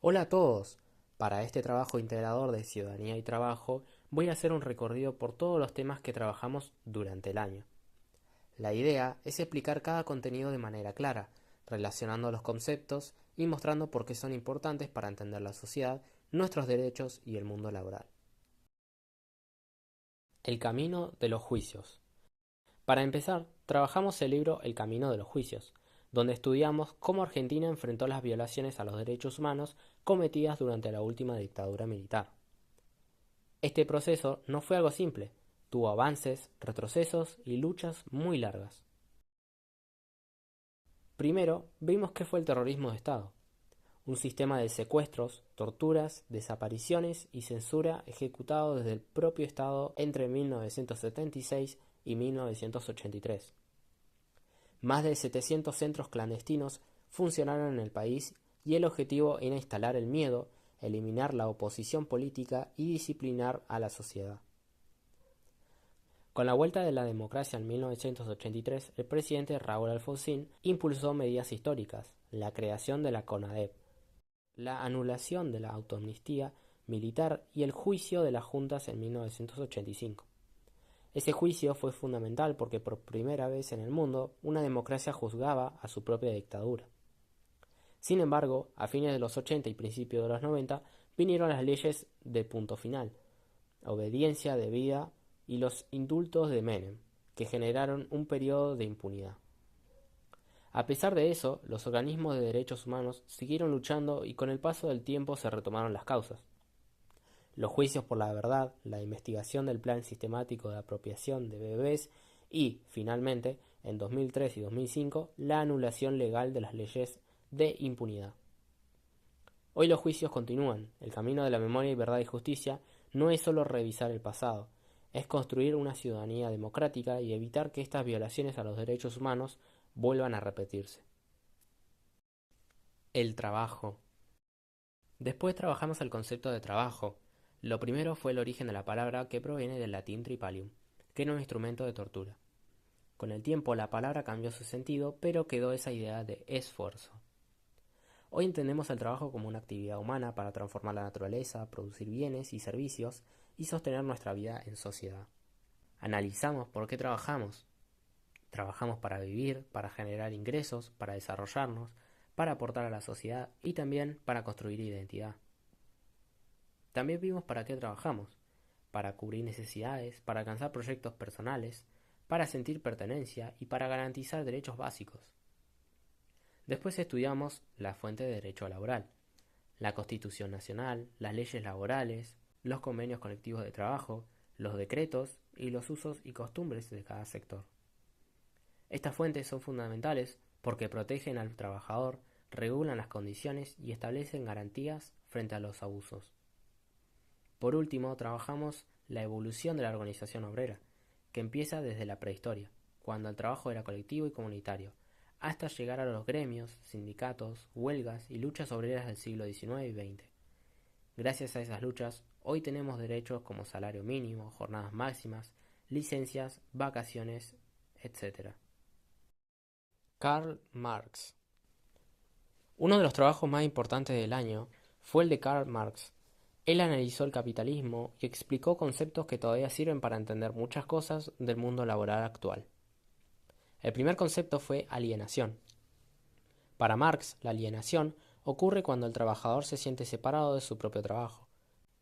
Hola a todos. Para este trabajo integrador de ciudadanía y trabajo, voy a hacer un recorrido por todos los temas que trabajamos durante el año. La idea es explicar cada contenido de manera clara, relacionando los conceptos y mostrando por qué son importantes para entender la sociedad, nuestros derechos y el mundo laboral. El camino de los juicios. Para empezar, trabajamos el libro El camino de los juicios, donde estudiamos cómo Argentina enfrentó las violaciones a los derechos humanos cometidas durante la última dictadura militar. Este proceso no fue algo simple, tuvo avances, retrocesos y luchas muy largas. Primero, vimos qué fue el terrorismo de Estado, un sistema de secuestros, torturas, desapariciones y censura ejecutado desde el propio Estado entre 1976 y 1983. Más de 700 centros clandestinos funcionaron en el país y el objetivo era instalar el miedo, eliminar la oposición política y disciplinar a la sociedad. Con la vuelta de la democracia en 1983, el presidente Raúl Alfonsín impulsó medidas históricas, la creación de la CONADEP, la anulación de la autoamnistía militar y el juicio de las juntas en 1985. Ese juicio fue fundamental porque por primera vez en el mundo una democracia juzgaba a su propia dictadura. Sin embargo, a fines de los 80 y principios de los 90 vinieron las leyes de punto final, obediencia debida y los indultos de Menem, que generaron un periodo de impunidad. A pesar de eso, los organismos de derechos humanos siguieron luchando y con el paso del tiempo se retomaron las causas. Los juicios por la verdad, la investigación del plan sistemático de apropiación de bebés y, finalmente, en 2003 y 2005, la anulación legal de las leyes de impunidad. Hoy los juicios continúan. El camino de la memoria y verdad y justicia no es solo revisar el pasado, es construir una ciudadanía democrática y evitar que estas violaciones a los derechos humanos vuelvan a repetirse. El trabajo. Después trabajamos el concepto de trabajo. Lo primero fue el origen de la palabra que proviene del latín tripalium, que era un instrumento de tortura. Con el tiempo la palabra cambió su sentido, pero quedó esa idea de esfuerzo. Hoy entendemos el trabajo como una actividad humana para transformar la naturaleza, producir bienes y servicios y sostener nuestra vida en sociedad. Analizamos por qué trabajamos. Trabajamos para vivir, para generar ingresos, para desarrollarnos, para aportar a la sociedad y también para construir identidad. También vimos para qué trabajamos. Para cubrir necesidades, para alcanzar proyectos personales, para sentir pertenencia y para garantizar derechos básicos. Después estudiamos la fuente de derecho laboral, la Constitución Nacional, las leyes laborales, los convenios colectivos de trabajo, los decretos y los usos y costumbres de cada sector. Estas fuentes son fundamentales porque protegen al trabajador, regulan las condiciones y establecen garantías frente a los abusos. Por último, trabajamos la evolución de la organización obrera, que empieza desde la prehistoria, cuando el trabajo era colectivo y comunitario, hasta llegar a los gremios, sindicatos, huelgas y luchas obreras del siglo XIX y XX. Gracias a esas luchas, hoy tenemos derechos como salario mínimo, jornadas máximas, licencias, vacaciones, etc. Karl Marx. Uno de los trabajos más importantes del año fue el de Karl Marx. Él analizó el capitalismo y explicó conceptos que todavía sirven para entender muchas cosas del mundo laboral actual. El primer concepto fue alienación. Para Marx, la alienación ocurre cuando el trabajador se siente separado de su propio trabajo,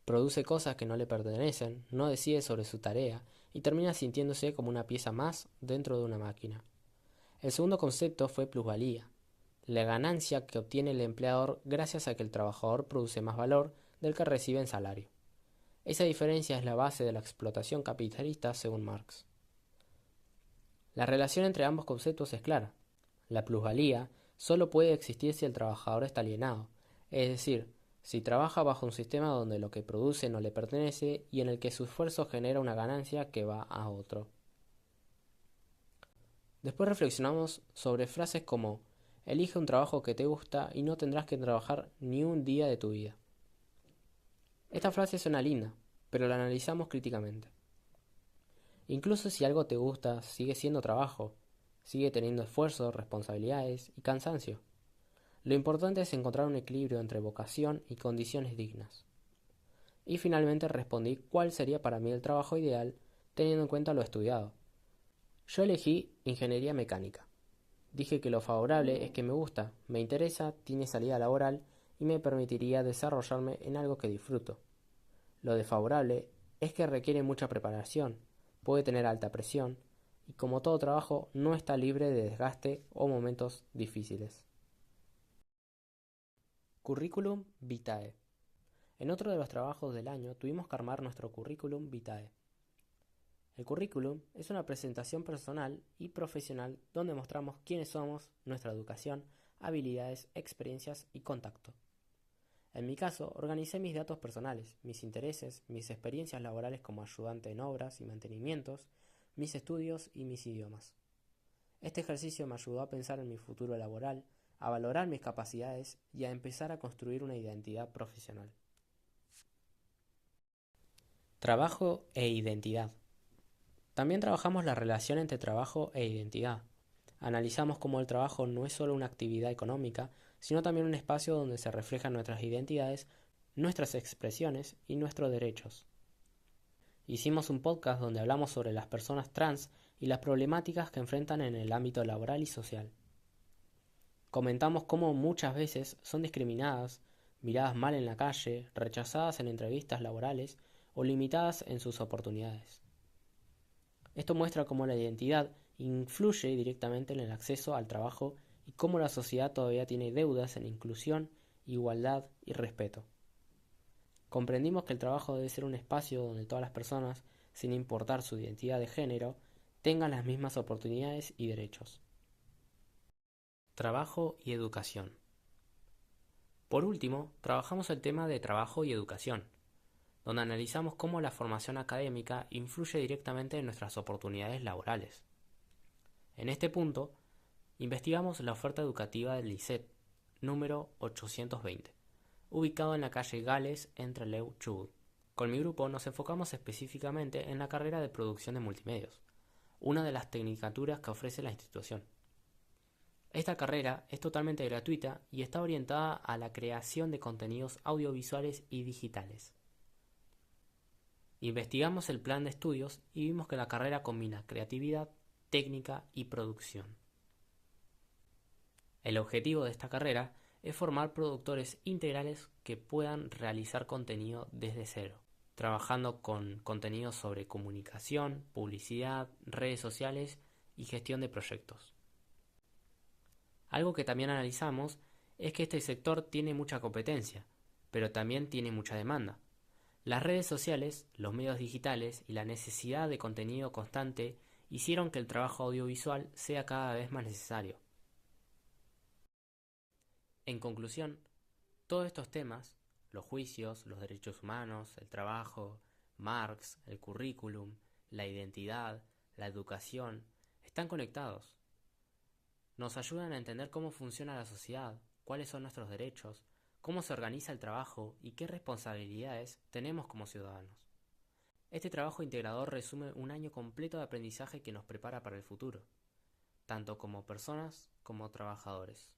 produce cosas que no le pertenecen, no decide sobre su tarea y termina sintiéndose como una pieza más dentro de una máquina. El segundo concepto fue plusvalía, la ganancia que obtiene el empleador gracias a que el trabajador produce más valor del que recibe en salario. Esa diferencia es la base de la explotación capitalista según Marx. La relación entre ambos conceptos es clara. La plusvalía solo puede existir si el trabajador está alienado, es decir, si trabaja bajo un sistema donde lo que produce no le pertenece y en el que su esfuerzo genera una ganancia que va a otro. Después reflexionamos sobre frases como elige un trabajo que te gusta y no tendrás que trabajar ni un día de tu vida. Esta frase suena linda, pero la analizamos críticamente. Incluso si algo te gusta, sigue siendo trabajo, sigue teniendo esfuerzo, responsabilidades y cansancio. Lo importante es encontrar un equilibrio entre vocación y condiciones dignas. Y finalmente respondí cuál sería para mí el trabajo ideal teniendo en cuenta lo estudiado. Yo elegí ingeniería mecánica. Dije que lo favorable es que me gusta, me interesa, tiene salida laboral y me permitiría desarrollarme en algo que disfruto. Lo desfavorable es que requiere mucha preparación, puede tener alta presión y como todo trabajo no está libre de desgaste o momentos difíciles. Curriculum vitae. En otro de los trabajos del año tuvimos que armar nuestro curriculum vitae. El currículum es una presentación personal y profesional donde mostramos quiénes somos, nuestra educación, habilidades, experiencias y contacto. En mi caso, organicé mis datos personales, mis intereses, mis experiencias laborales como ayudante en obras y mantenimientos, mis estudios y mis idiomas. Este ejercicio me ayudó a pensar en mi futuro laboral, a valorar mis capacidades y a empezar a construir una identidad profesional. Trabajo e identidad. También trabajamos la relación entre trabajo e identidad. Analizamos cómo el trabajo no es solo una actividad económica, sino también un espacio donde se reflejan nuestras identidades, nuestras expresiones y nuestros derechos. Hicimos un podcast donde hablamos sobre las personas trans y las problemáticas que enfrentan en el ámbito laboral y social. Comentamos cómo muchas veces son discriminadas, miradas mal en la calle, rechazadas en entrevistas laborales o limitadas en sus oportunidades. Esto muestra cómo la identidad influye directamente en el acceso al trabajo y cómo la sociedad todavía tiene deudas en inclusión, igualdad y respeto. Comprendimos que el trabajo debe ser un espacio donde todas las personas, sin importar su identidad de género, tengan las mismas oportunidades y derechos. Trabajo y educación. Por último, trabajamos el tema de trabajo y educación, donde analizamos cómo la formación académica influye directamente en nuestras oportunidades laborales. En este punto, investigamos la oferta educativa del Licet, número 820, ubicado en la calle Gales entre Leu Chubut. Con mi grupo nos enfocamos específicamente en la carrera de producción de multimedios, una de las tecnicaturas que ofrece la institución. Esta carrera es totalmente gratuita y está orientada a la creación de contenidos audiovisuales y digitales. Investigamos el plan de estudios y vimos que la carrera combina creatividad, técnica y producción. El objetivo de esta carrera es formar productores integrales que puedan realizar contenido desde cero, trabajando con contenidos sobre comunicación, publicidad, redes sociales y gestión de proyectos. Algo que también analizamos es que este sector tiene mucha competencia, pero también tiene mucha demanda. Las redes sociales, los medios digitales y la necesidad de contenido constante hicieron que el trabajo audiovisual sea cada vez más necesario. En conclusión, todos estos temas, los juicios, los derechos humanos, el trabajo, Marx, el currículum, la identidad, la educación, están conectados. Nos ayudan a entender cómo funciona la sociedad, cuáles son nuestros derechos, cómo se organiza el trabajo y qué responsabilidades tenemos como ciudadanos. Este trabajo integrador resume un año completo de aprendizaje que nos prepara para el futuro, tanto como personas como trabajadores.